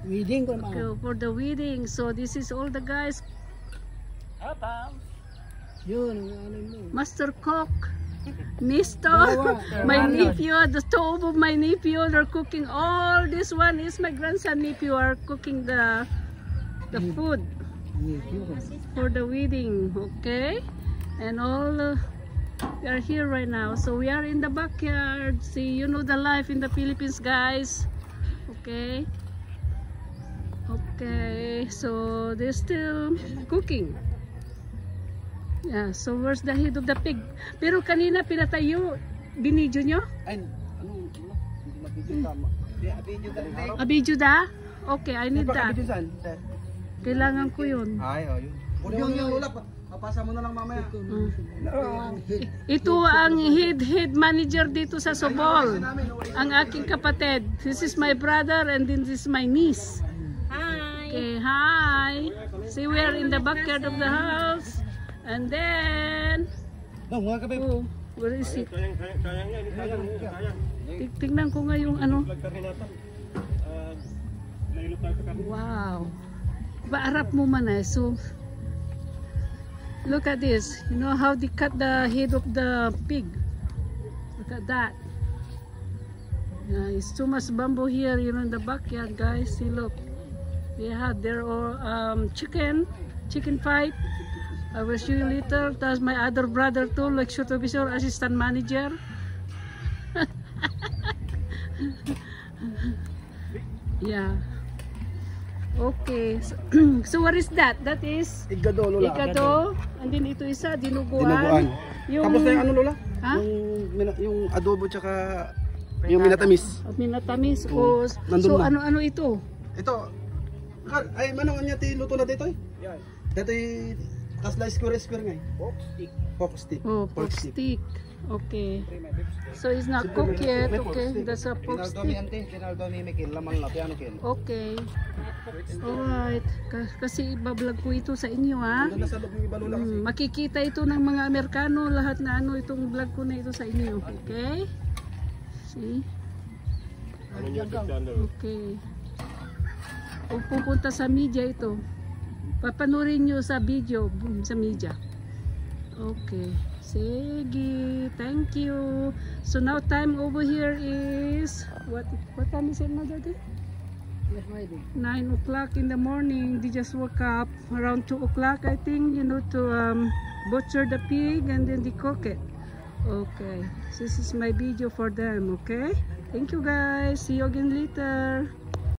Wedding ko Okay, for the wedding. So this is all the guys. Yun, Master Cook, Mister, my nephew, the two of my nephew are cooking. All this one is my grandson nephew are cooking the food for the wedding. Okay, and all we are here right now. So we are in the backyard. See, you know the life in the Philippines, guys. Okay. Okay, so they're still cooking. Yeah, so where's the head of the pig? Pero kanina pinatayo, binidyo nyo? Ay, ano, hindi tama. Abidyo da? Okay, I need that. Abidyo saan? Kailangan ko yun. Ay, oh, yun. Yung ulap, papasa mo na lang mamaya. Ito ang head manager dito sa Sobol. Ang aking kapatid. This is my brother and then this is my niece. Hi. Okay, hi. See, we are in the backyard of the house. And then, oh, where is it? Tingnan ko nga yung ano. Wow. Baarap mo man eh. So, look at this. You know how they cut the head of the pig? Look at that. It's too much bamboo here, you know, in the backyard, guys. See, look. They had their chicken fight. I will show you later. That's my other brother too, like Shoto Bisor, assistant manager. Yeah. Okay. So what is that? That is Igado, Lola. Igado. And then ito isa, dinuguan. Tapos na yung ano, Lola? Ha? Yung adobo tsaka yung minatamis. Minatamis. O, so na. ano ito? Ito, ay manong niya ti luto na dito eh. Yan. Dito kasla square nga eh. Pork stick. Oh, pork stick. Okay. So it's not cooked yet. Okay, that's a pork stick. Okay. Alright. Kasi ibablog ko ito sa inyo, ha. Makikita ito ng mga Amerikano, lahat na ano itong vlog ko na ito sa inyo. Okay? See? Okay. Kung pupunta sa media ito, papanurin nyo sa video, sa media. Okay. Sige. Thank you. So now time over here is, what time is it, Mother? 9 o'clock in the morning. They just woke up around 2 o'clock, I think, you know, to butcher the pig and then they cook it. Okay. So this is my video for them, okay? Thank you guys. See you again later.